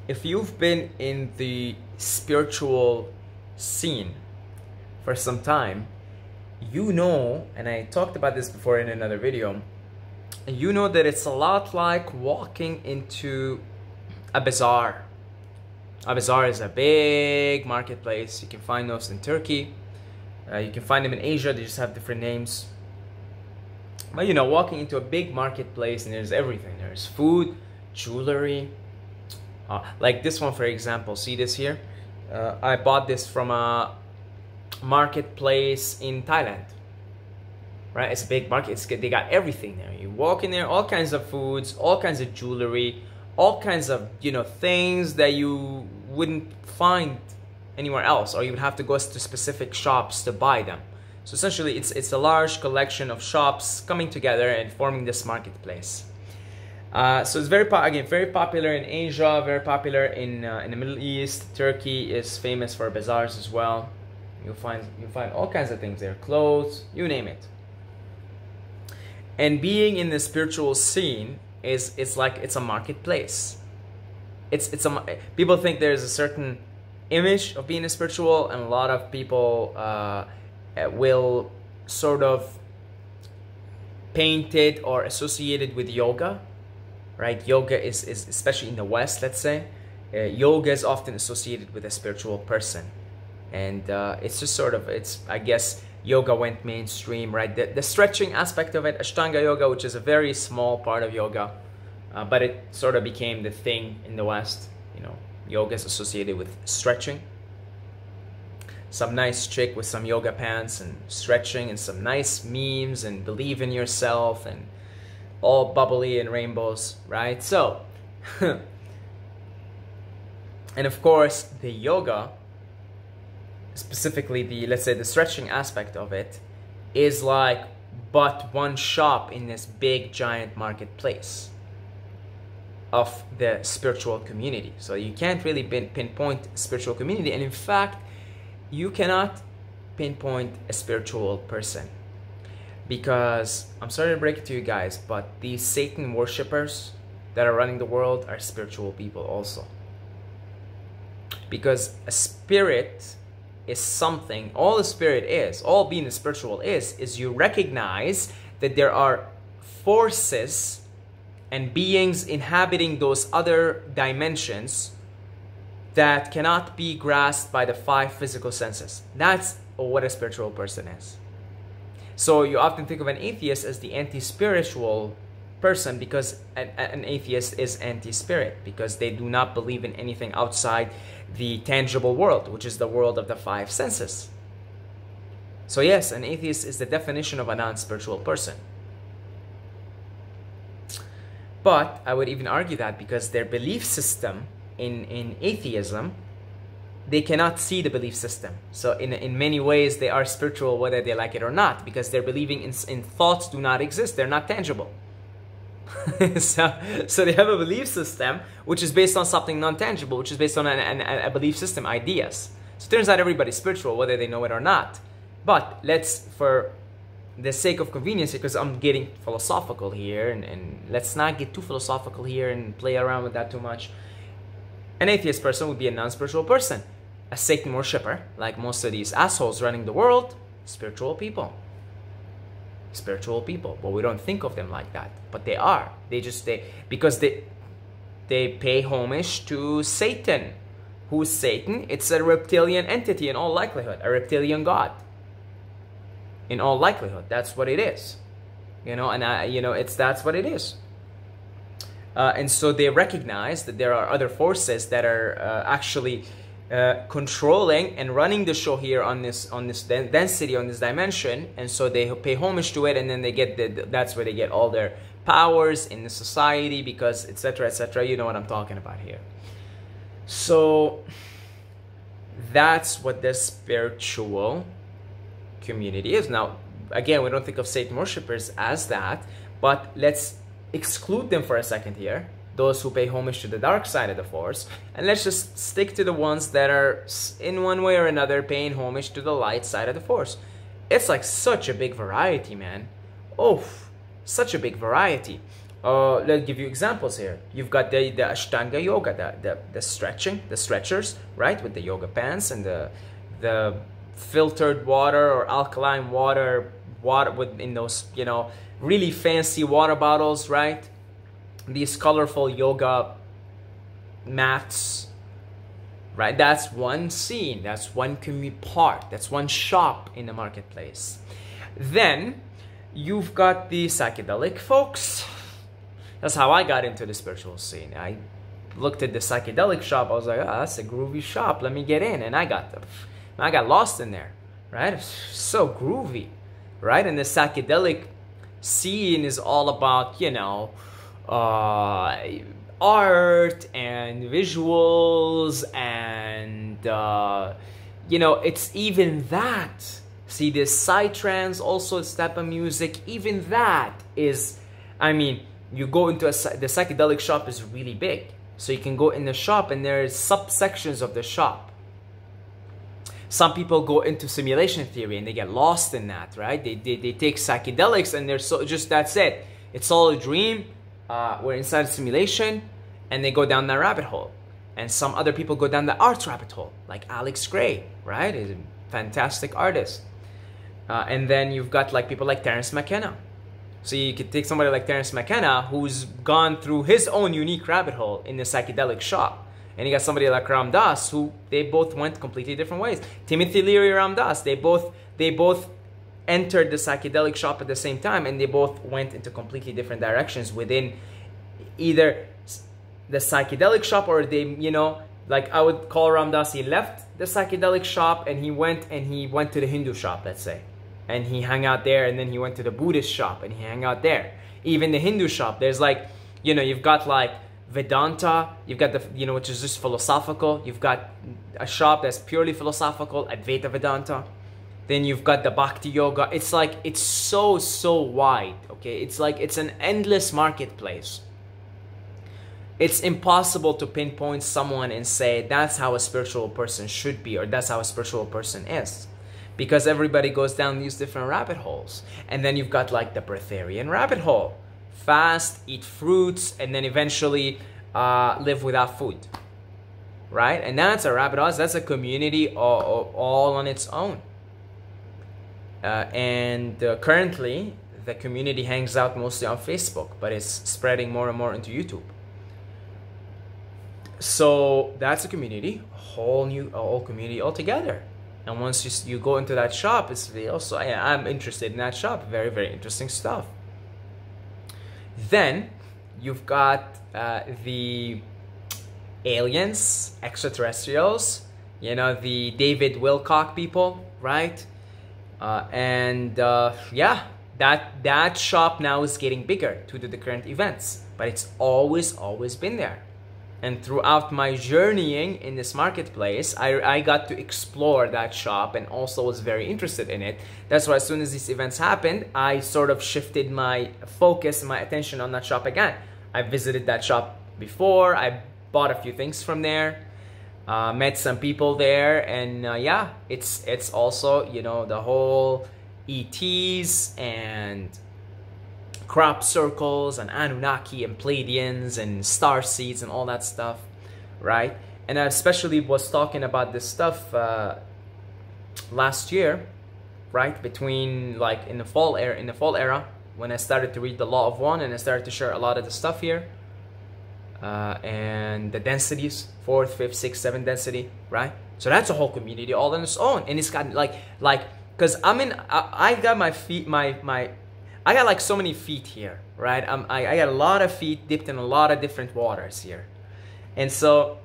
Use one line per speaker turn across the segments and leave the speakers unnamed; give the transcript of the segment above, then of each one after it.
if you've been in the spiritual scene for some time, you know, and I talked about this before in another video, you know that it's a lot like walking into a bazaar. A bazaar is a big marketplace. You can find those in Turkey. You can find them in Asia. They just have different names. But you know, walking into a big marketplace and there's everything. There's food, jewelry. Like this one, for example. See this here? I bought this from a marketplace in Thailand. Right? It's a big market. They got everything there. You walk in there, all kinds of foods, all kinds of jewelry, all kinds of, you know, things that you wouldn't find anywhere else, or you would have to go to specific shops to buy them. So essentially, it's a large collection of shops coming together and forming this marketplace. So it's very popular in Asia, very popular in the Middle East. Turkey is famous for bazaars as well. You'll find all kinds of things there, clothes, you name it. And being in the spiritual scene it's like it's a marketplace. People think there's a certain image of being a spiritual, and a lot of people will sort of paint it or associate it with yoga, right? Yoga is especially in the West, let's say, yoga is often associated with a spiritual person, and it's just sort of, I guess yoga went mainstream, right? The stretching aspect of it, Ashtanga yoga, which is a very small part of yoga, but it sort of became the thing in the West. You know, yoga is associated with stretching. Some nice chick with some yoga pants and stretching and some nice memes and believe in yourself and all bubbly and rainbows, right? So, and of course, the yoga, specifically let's say the stretching aspect of it, is like but one shop in this big giant marketplace of the spiritual community. So you can't really pinpoint a spiritual community, and in fact you cannot pinpoint a spiritual person, because I'm sorry to break it to you guys, but these Satan worshippers that are running the world are spiritual people also, because a spirit is something, all a spirit is, all being a spiritual is you recognize that there are forces and beings inhabiting those other dimensions that cannot be grasped by the 5 physical senses. That's what a spiritual person is. So you often think of an atheist as the anti-spiritual person, because an atheist is anti-spirit, because they do not believe in anything outside the tangible world, which is the world of the 5 senses. So yes, an atheist is the definition of a non-spiritual person. But I would even argue that because their belief system in atheism, they cannot see the belief system. So in many ways, they are spiritual whether they like it or not, because they're believing in thoughts do not exist. They're not tangible. so they have a belief system which is based on something non-tangible, which is based on a belief system, ideas. So it turns out everybody's spiritual whether they know it or not. But let's, for the sake of convenience, because I'm getting philosophical here, and let's not get too philosophical here and play around with that too much. An atheist person would be a non-spiritual person. A Satan worshipper, like most of these assholes running the world, spiritual people. Spiritual people, but we don't think of them like that, but they are. Because they pay homage to Satan. Who's Satan? It's a reptilian entity in all likelihood, a reptilian god. In all likelihood, that's what it is. You know, and that's what it is. And so they recognize that there are other forces that are actually controlling and running the show here on this density, on this dimension, and so they pay homage to it, and then they get that's where they get all their powers in the society, because etc., etc. You know what I'm talking about here. So that's what the spiritual community is. Now, again, we don't think of Satan worshippers as that, but let's exclude them for a second here, those who pay homage to the dark side of the force, and let's just stick to the ones that are in one way or another paying homage to the light side of the force. It's like such a big variety, man. Oh, such a big variety. Let's give you examples here. You've got the Ashtanga yoga, the stretching, the stretchers, right, with the yoga pants and the filtered water or alkaline water with in those, you know, really fancy water bottles, right? These colorful yoga mats, right? That's one scene, that's one part, that's one shop in the marketplace. Then you've got the psychedelic folks. That's how I got into the spiritual scene. I looked at the psychedelic shop. I was like, oh, that's a groovy shop. Let me get in. And I got lost in there, right? It's so groovy, right? And the psychedelic scene is all about, you know, art and visuals and, you know, it's even that. See, this psytrance, also this type of music, even that is, I mean, you go into the psychedelic shop is really big. So you can go in the shop and there's subsections of the shop. Some people go into simulation theory and they get lost in that, right? They take psychedelics and they're so, just that's it. It's all a dream. We're inside a simulation and they go down that rabbit hole. And some other people go down the arts rabbit hole, like Alex Gray, right? He's a fantastic artist. And then you've got like people like Terence McKenna. So you could take somebody like Terence McKenna who's gone through his own unique rabbit hole in the psychedelic shop. And you got somebody like Ram Dass who they both went completely different ways. Timothy Leary, Ram Dass, they both entered the psychedelic shop at the same time and they both went into completely different directions within either the psychedelic shop or they, you know, like I would call Ram Dass, he left the psychedelic shop and he went to the Hindu shop, let's say. And he hung out there, and then he went to the Buddhist shop and he hung out there. Even the Hindu shop, there's like, you know, you've got like Vedanta, you've got the, you know, which is just philosophical. You've got a shop that's purely philosophical, Advaita Vedanta. Then you've got the Bhakti Yoga. It's like, it's so wide, okay? It's like, it's an endless marketplace. It's impossible to pinpoint someone and say, that's how a spiritual person should be, or that's how a spiritual person is. Because everybody goes down these different rabbit holes. And then you've got like the breatharian rabbit hole. Fast, eat fruits, and then eventually live without food. Right? And that's a rabbit hole. That's a community all on its own. Currently, the community hangs out mostly on Facebook, but it's spreading more and more into YouTube. So that's a community, a whole community altogether. And once you go into that shop, it's also, I'm interested in that shop. Very, very interesting stuff. Then you've got the aliens, extraterrestrials, you know, the David Wilcock people, right? Yeah, that shop now is getting bigger due to the current events, but it's always been there. And throughout my journeying in this marketplace, I got to explore that shop and also was very interested in it. That's why as soon as these events happened, I sort of shifted my focus and my attention on that shop again. I visited that shop before, I bought a few things from there, met some people there, and yeah, it's also, you know, the whole ETs and crop circles and Anunnaki and Pleiadians and star seeds and all that stuff, right? And I especially was talking about this stuff last year, right? Between like in the fall era when I started to read the Law of One and I started to share a lot of the stuff here, and the densities, 4th, 5th, 6th, 7th density, right? So that's a whole community all on its own, and it's got like because I got my feet, I got like so many feet here, right? I got a lot of feet dipped in a lot of different waters here. And so,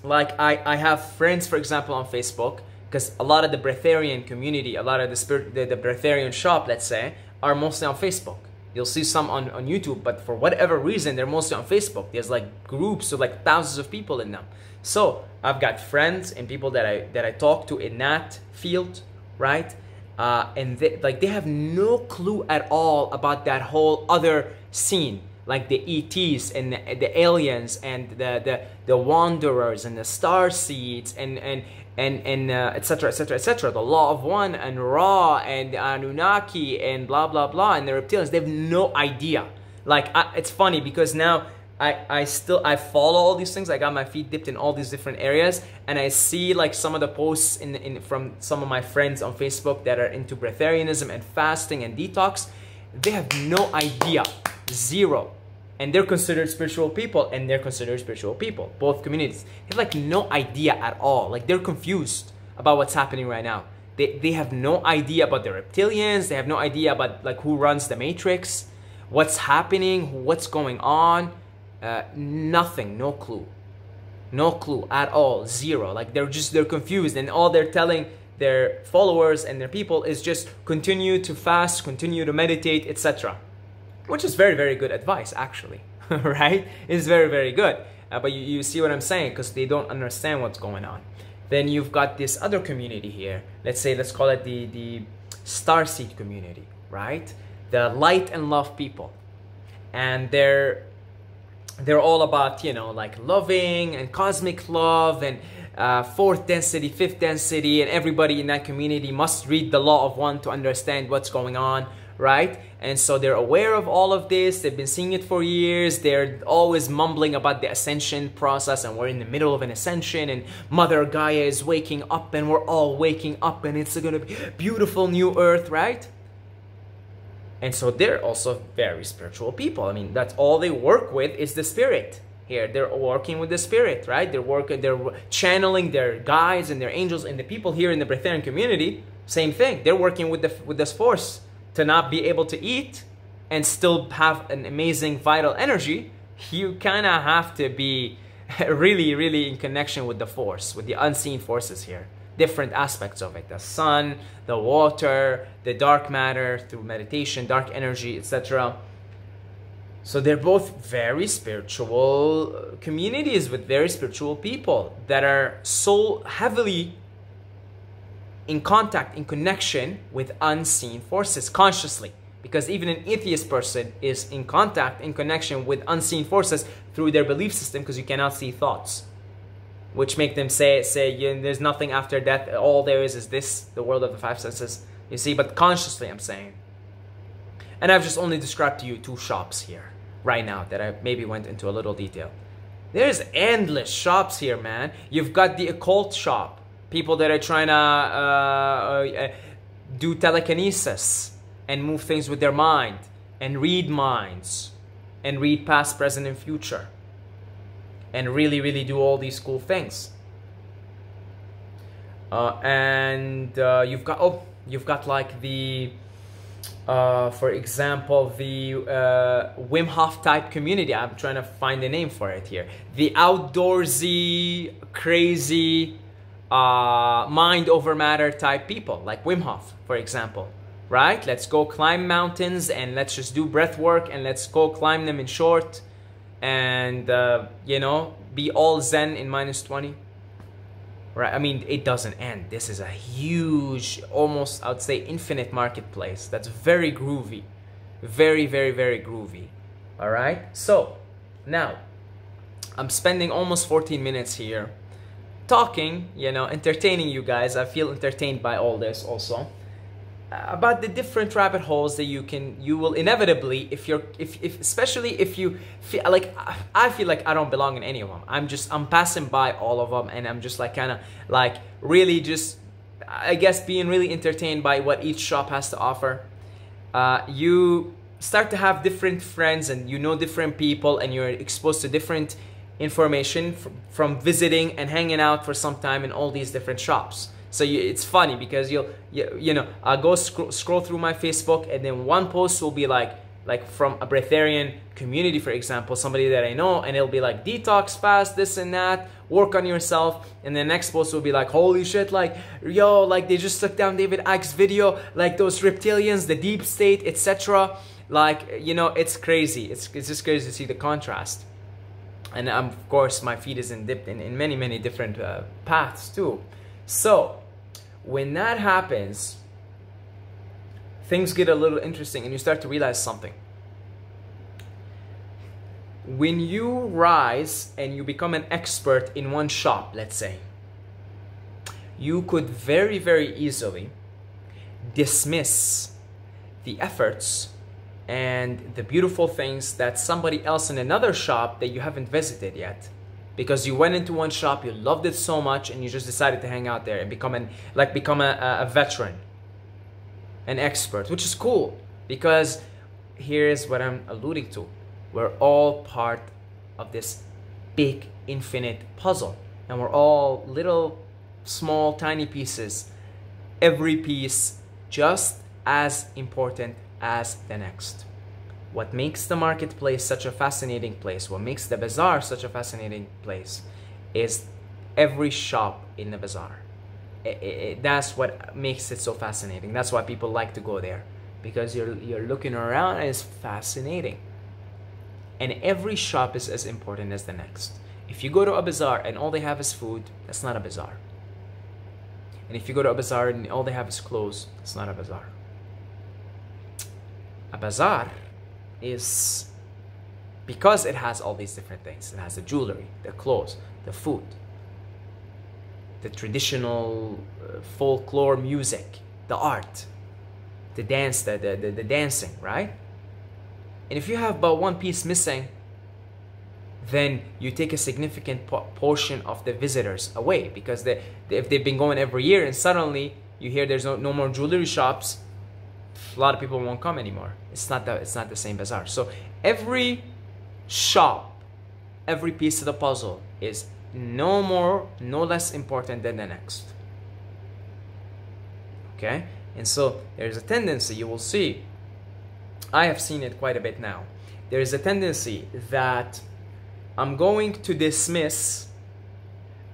like, I have friends, for example, on Facebook, because a lot of the breatharian community, a lot of the breatharian shop, let's say, are mostly on Facebook. You'll see some on YouTube, but for whatever reason, they're mostly on Facebook. There's like groups of like thousands of people in them. So I've got friends and people that I talk to in that field, right? And they have no clue at all about that whole other scene, like the ETs and the aliens and the wanderers and the star seeds and etc, etc, etc, the Law of One and Ra and the Anunnaki and blah blah blah and the reptilians. They have no idea. Like, it's funny because now I follow all these things. I got my feet dipped in all these different areas, and I see like some of the posts from some of my friends on Facebook that are into breatharianism and fasting and detox. They have no idea, zero. And they're considered spiritual people, and they're considered spiritual people, both communities. They have like no idea at all. Like, they're confused about what's happening right now. They have no idea about the reptilians. They have no idea about like who runs the matrix, what's happening, what's going on. Nothing, no clue at all, zero. Like, they're confused, and all they're telling their followers and their people is just continue to fast, continue to meditate, etc. Which is very, very good advice, actually, right? It's very, very good. But you see what I'm saying, because they don't understand what's going on. Then you've got this other community here. Let's call it the Starseed community, right? The light and love people. And they're all about, you know, like loving and cosmic love and fourth density, fifth density, and everybody in that community must read the Law of One to understand what's going on, right? And so they're aware of all of this. They've been seeing it for years. They're always mumbling about the ascension process, and we're in the middle of an ascension, and Mother Gaia is waking up, and we're all waking up, and it's gonna be beautiful new earth, right? And so they're also very spiritual people. I mean, that's all they work with is the spirit. Here, they're working with the spirit, right? They're channeling their guides and their angels, and the people here in the Breatharian community, same thing. They're working with this force to not be able to eat and still have an amazing vital energy. You kind of have to be really, really in connection with the force, with the unseen forces here. Different aspects of it, the sun, the water, the dark matter through meditation, dark energy, etc. So they're both very spiritual communities with very spiritual people that are so heavily in contact, in connection with unseen forces consciously. Because even an atheist person is in contact, in connection with unseen forces through their belief system, because you cannot see thoughts, which make them say there's nothing after death, all there is this, the world of the five senses, you see, but consciously I'm saying. And I've just only described to you 2 shops here, right now, that I maybe went into a little detail. There's endless shops here, man. You've got the occult shop, people that are trying to do telekinesis, and move things with their mind, and read minds, and read past, present, and future. And really, really do all these cool things. You've got like the, for example, the Wim Hof type community. I'm trying to find a name for it here. The outdoorsy, crazy, mind over matter type people, like Wim Hof, for example. Right? Let's go climb mountains, and let's just do breath work, and let's go climb them in short. And, you know, be all zen in -20. Right? I mean, it doesn't end. This is a huge, almost, I would say, infinite marketplace. That's very groovy. Very, very, very groovy. All right? So, now, I'm spending almost 14 minutes here talking, you know, entertaining you guys. I feel entertained by all this also. About the different rabbit holes that you will inevitably, especially if you feel like, I feel like I don't belong in any of them. I'm passing by all of them, and I'm just like kind of like really just, I guess, being really entertained by what each shop has to offer. You start to have different friends, and you know different people, and you're exposed to different information from visiting and hanging out for some time in all these different shops. So it's funny because I'll go scroll through my Facebook, and then one post will be like from a breatharian community, for example, somebody that I know, and it'll be like detox, fast, this and that, work on yourself. And the next post will be like, holy shit, like, yo, like they just took down David Icke's video, like those reptilians, the deep state, etc. Like, you know, it's crazy. It's just crazy to see the contrast. And of course, my feed is dipped in many, many different paths too. So when that happens, things get a little interesting, and you start to realize something. When you rise and you become an expert in one shop, let's say, you could very, very easily dismiss the efforts and the beautiful things that somebody else in another shop that you haven't visited yet, because you went into one shop, you loved it so much, and you just decided to hang out there and become a veteran, an expert, which is cool. Because here's what I'm alluding to: we're all part of this big infinite puzzle, and we're all little small tiny pieces, every piece just as important as the next. What makes the marketplace such a fascinating place, what makes the bazaar such a fascinating place, is every shop in the bazaar. That's what makes it so fascinating. That's why people like to go there, because you're looking around and it's fascinating. And every shop is as important as the next. If you go to a bazaar and all they have is food, that's not a bazaar. And if you go to a bazaar and all they have is clothes, it's not a bazaar. A bazaar is, because it has all these different things. It has the jewelry, the clothes, the food, the traditional folklore music, the art, the dance, the dancing, right? And if you have but one piece missing, then you take a significant portion of the visitors away, because if they've been going every year and suddenly you hear there's no more jewelry shops, a lot of people won't come anymore. It's not the same bazaar. So every shop, every piece of the puzzle is no more, no less important than the next. Okay? And so there's a tendency, you will see, I have seen it quite a bit now. There is a tendency that I'm going to dismiss,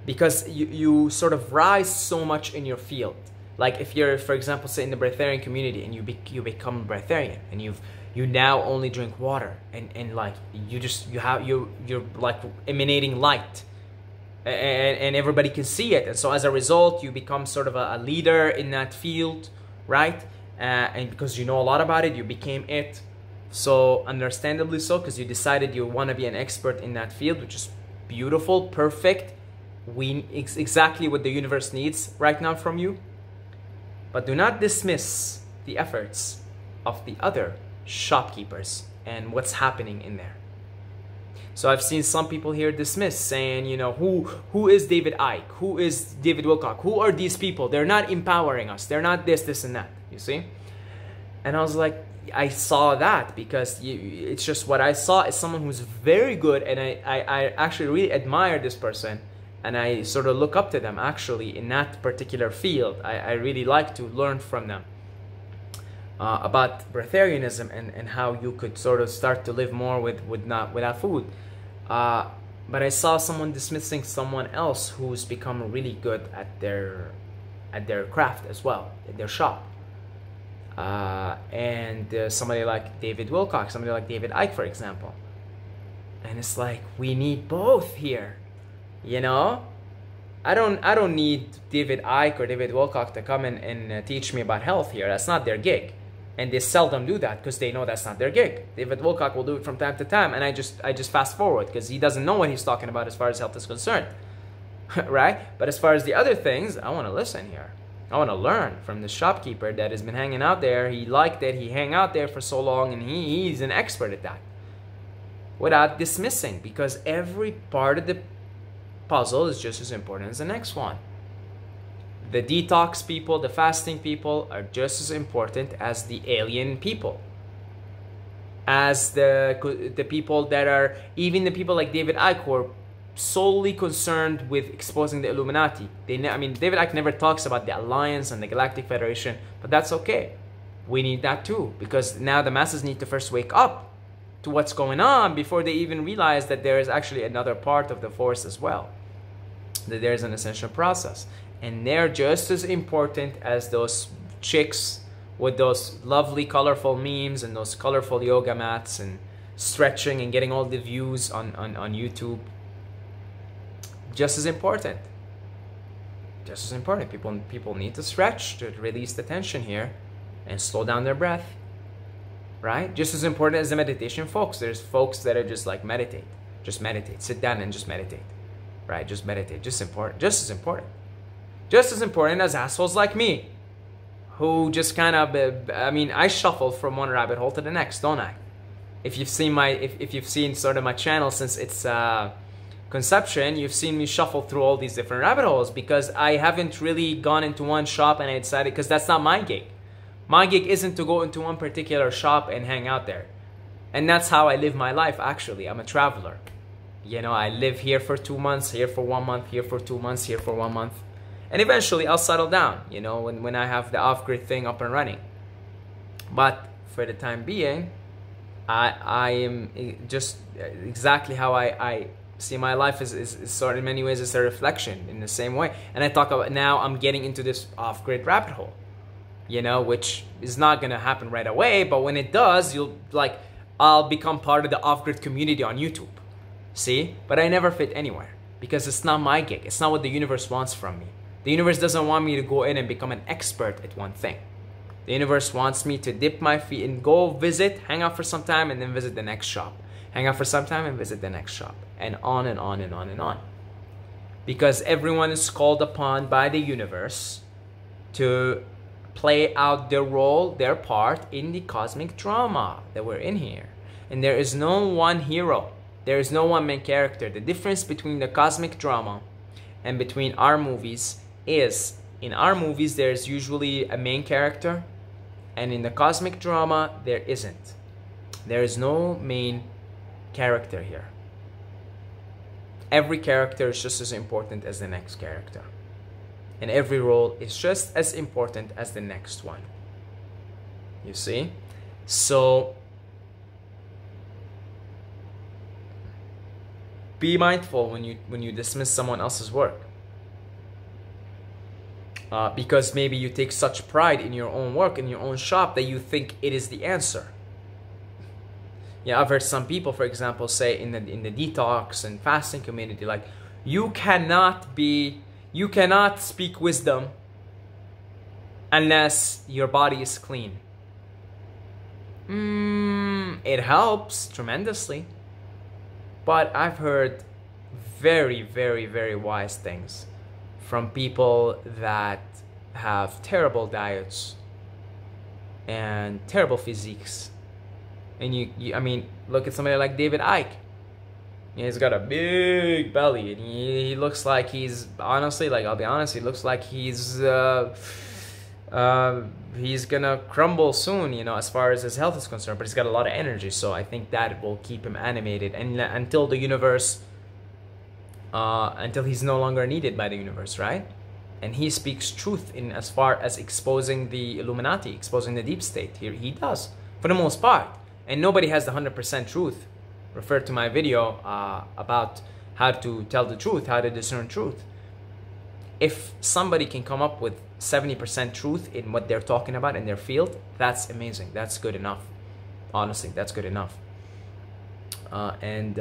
because you sort of rise so much in your field. Like if you're, for example, say in the breatharian community, and you become a breatharian, and you now only drink water, and like you're like emanating light, and everybody can see it, and so as a result you become sort of a leader in that field, right? And because you know a lot about it, you became it. So understandably so, because you decided you want to be an expert in that field, which is beautiful, perfect. Exactly what the universe needs right now from you. But do not dismiss the efforts of the other shopkeepers and what's happening in there. So I've seen some people here dismiss, saying, you know, who is David Icke? Who is David Wilcock? Who are these people? They're not empowering us. They're not this, and that. You see? And I was like, I saw that because it's just what I saw is someone who's very good, and I actually really admire this person, and I sort of look up to them actually in that particular field. I really like to learn from them about breatharianism and how you could sort of start to live more without food. But I saw someone dismissing someone else who's become really good at their craft as well, at their shop. Somebody like David Wilcock, somebody like David Icke, for example. And it's like, we need both here, you know? I don't need David Icke or David Wilcock to come and teach me about health here. That's not their gig. And they seldom do that because they know that's not their gig. David Wilcock will do it from time to time, and I just fast forward because he doesn't know what he's talking about as far as health is concerned. Right? But as far as the other things, I want to listen here. I want to learn from the shopkeeper that has been hanging out there. He liked it. He hang out there for so long, and he's an expert at that. Without dismissing, because every part of the puzzle is just as important as the next one. The detox people, the fasting people are just as important as the alien people. As the people that are, even the people like David Icke, who are solely concerned with exposing the Illuminati. I mean, David Icke never talks about the Alliance and the Galactic Federation, but that's okay. We need that too, because now the masses need to first wake up to what's going on before they even realize that there is actually another part of the force as well, that there's an ascension process. And they're just as important as those chicks with those lovely colorful memes and those colorful yoga mats and stretching and getting all the views on YouTube. Just as important. Just as important. People need to stretch to release the tension here and slow down their breath. Right? Just as important as the meditation folks. There's folks that are just like meditate. Just meditate. Sit down and just meditate. Right? Just meditate. Just important. Just as important. Just as important as assholes like me. who just kind of, I mean, I shuffle from one rabbit hole to the next, don't I? If you've seen if you've seen sort of my channel since its conception, you've seen me shuffle through all these different rabbit holes, because I haven't really gone into one shop and I decided, because that's not my gig. My gig isn't to go into one particular shop and hang out there. And that's how I live my life, actually. I'm a traveler. You know, I live here for 2 months, here for 1 month, here for 2 months, here for 1 month. And eventually I'll settle down, you know, when I have the off-grid thing up and running. But for the time being, I am just exactly how I see my life is sort of, in many ways, it's a reflection in the same way. And I talk about, now I'm getting into this off-grid rabbit hole, you know, which is not going to happen right away. But when it does, I'll become part of the off-grid community on YouTube. See? But I never fit anywhere, because it's not my gig. It's not what the universe wants from me. The universe doesn't want me to go in and become an expert at one thing. The universe wants me to dip my feet and go visit, hang out for some time, and then visit the next shop. Hang out for some time and visit the next shop. And on and on and on and on. Because everyone is called upon by the universe to play out their role, their part in the cosmic drama that we're in here. And there is no one hero. There is no one main character. The difference between the cosmic drama and between our movies is, in our movies there's usually a main character, and in the cosmic drama there isn't. There is no main character here. Every character is just as important as the next character, and every role is just as important as the next one. You see? So be mindful when you dismiss someone else's work, because maybe you take such pride in your own work, in your own shop, that you think it is the answer. Yeah, I've heard some people, for example, say in the detox and fasting community, like, you cannot speak wisdom unless your body is clean. It helps tremendously. But I've heard very, very, very wise things from people that have terrible diets and terrible physiques. And I mean, look at somebody like David Icke. He's got a big belly, and he looks like he's, honestly, like, I'll be honest, he looks like he's gonna crumble soon, you know, as far as his health is concerned. But he's got a lot of energy, so I think that will keep him animated, and until the universe, until he's no longer needed by the universe, right? And he speaks truth in as far as exposing the Illuminati, exposing the deep state. He does, for the most part. And nobody has the 100% truth. Refer to my video about how to tell the truth, how to discern truth. If somebody can come up with 70% truth in what they're talking about in their field, that's amazing. That's good enough. Honestly, that's good enough. And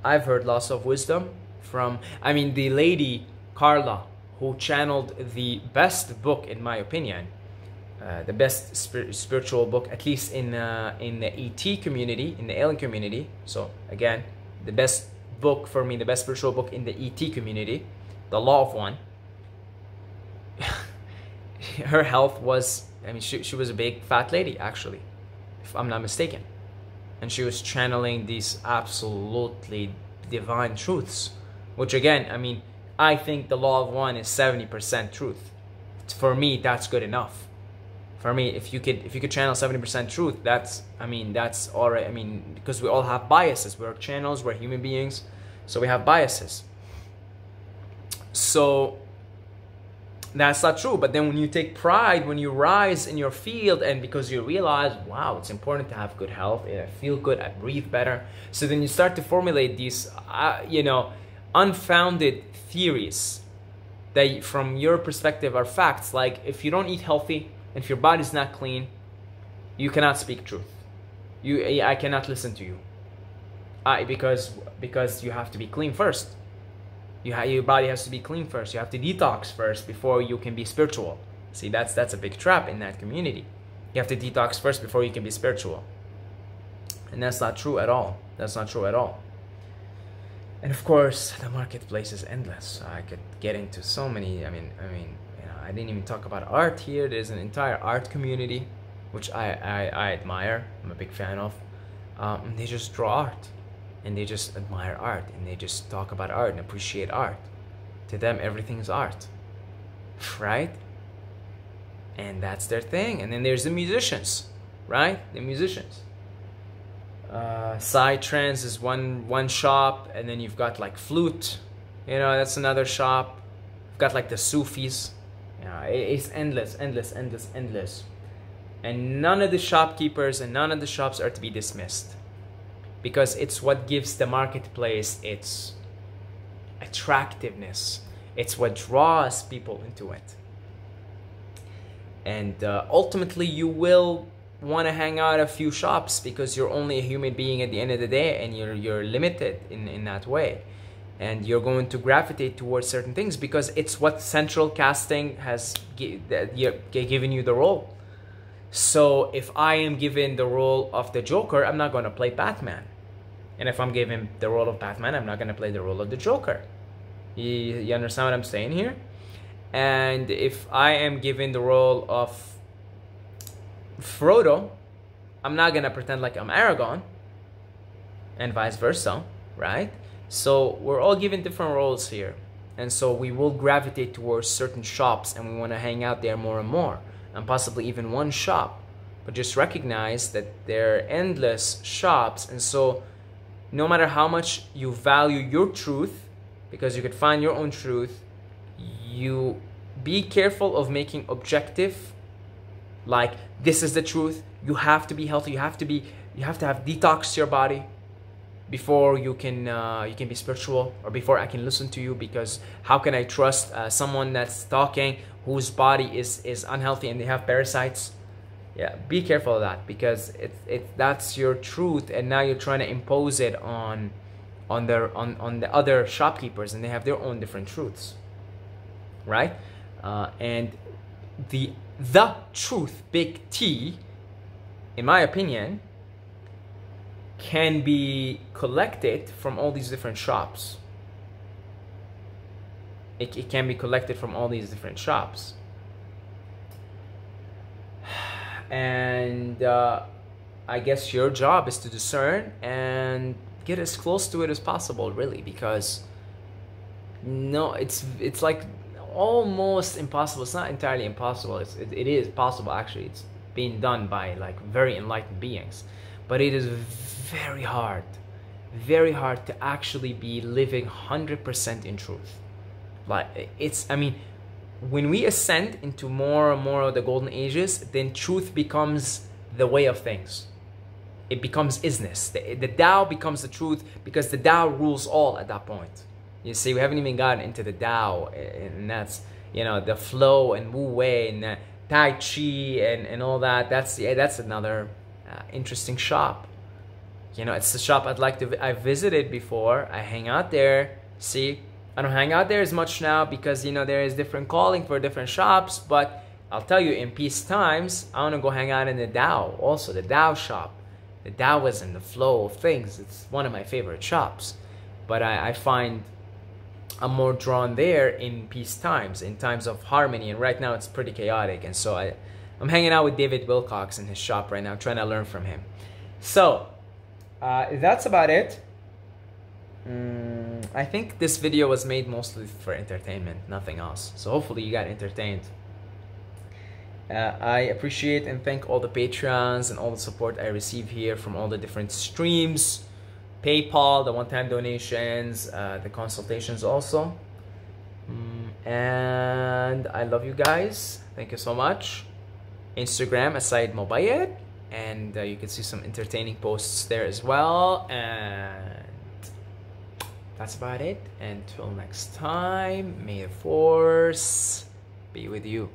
I've heard lots of wisdom from, I mean, the lady Carla, who channeled the best book, in my opinion, the best spiritual book, at least in the ET community, in the alien community. So again, the best book for me, the best spiritual book in the ET community, The Law of One. Her health was, I mean, she was a big fat lady, actually, if I'm not mistaken. And she was channeling these absolutely divine truths, which again, I mean, I think The Law of One is 70% truth. For me, that's good enough. For me, if you could channel 70% truth, that's, I mean, that's alright. I mean, because we all have biases. We're channels, we're human beings, so we have biases. So that's not true. But then when you take pride, when you rise in your field, and because you realize, wow, it's important to have good health, I feel good, I breathe better. So then you start to formulate these, you know, unfounded theories that from your perspective are facts. Like, if you don't eat healthy, and if your body's not clean, you cannot speak truth. I cannot listen to you. Because you have to be clean first. Your body has to be clean first. You have to detox first before you can be spiritual. See, that's a big trap in that community. You have to detox first before you can be spiritual. And that's not true at all. That's not true at all. And of course, the marketplace is endless. I could get into so many, I mean, you know, I didn't even talk about art here. There's an entire art community, which I admire. I'm a big fan of. They just draw art, and they just admire art, and they just talk about art and appreciate art. To them, everything is art, right? And that's their thing. And then there's the musicians, right? The musicians. Psytrance is one shop, and then you've got like flute, you know, that's another shop. You've got like the Sufis. Yeah, it's endless. And none of the shopkeepers and none of the shops are to be dismissed, because it's what gives the marketplace its attractiveness. It's what draws people into it. And ultimately, you will want to hang out a few shops because you're only a human being at the end of the day, and you're limited in that way. And you're going to gravitate towards certain things because it's what central casting has given you the role. So if I am given the role of the Joker, I'm not going to play Batman. And if I'm given the role of Batman, I'm not going to play the role of the Joker. You understand what I'm saying here? And if I am given the role of Frodo, I'm not going to pretend like I'm Aragorn, and vice versa, right? So we're all given different roles here. And so we will gravitate towards certain shops, and we want to hang out there more and more, and possibly even one shop. But just recognize that there are endless shops. And so no matter how much you value your truth, because you could find your own truth, you be careful of making objective, like this is the truth. You have to be healthy. You have to have detox to your body before you can be spiritual, or before I can listen to you, because how can I trust someone that's talking whose body is unhealthy and they have parasites? Yeah, be careful of that, because that's your truth, and now you're trying to impose it on the other shopkeepers, and they have their own different truths, right? And the truth, big T, in my opinion, can be collected from all these different shops. It can be collected from all these different shops. And I guess your job is to discern and get as close to it as possible, really, because no, it's like almost impossible. It's not entirely impossible. It is possible, actually. It's being done by like very enlightened beings, but it is very hard to actually be living 100% in truth. Like I mean, when we ascend into more and more of the golden ages, then truth becomes the way of things. It becomes isness. The Tao becomes the truth, because the Tao rules all at that point. You see, we haven't even gotten into the Tao, and that's, you know, the flow and Wu Wei and Tai Chi and all that. That's another interesting shop. You know, it's the shop I've visited before. I hang out there. See, I don't hang out there as much now because, you know, there is different calling for different shops. But I'll tell you, in peace times, I want to go hang out in the Tao also, the Tao shop. The Taoism, the flow of things. It's one of my favorite shops. But I find I'm more drawn there in peace times, in times of harmony. And right now it's pretty chaotic. And so I'm hanging out with David Wilcox in his shop right now, trying to learn from him. So that's about it. I think this video was made mostly for entertainment, nothing else. So hopefully you got entertained. I appreciate and thank all the Patreons and all the support I receive here from all the different streams, PayPal, the one-time donations, the consultations also. And I love you guys. Thank you so much. Instagram, Asayed Mobayed. And you can see some entertaining posts there as well. And that's about it. Until next time, may the force be with you.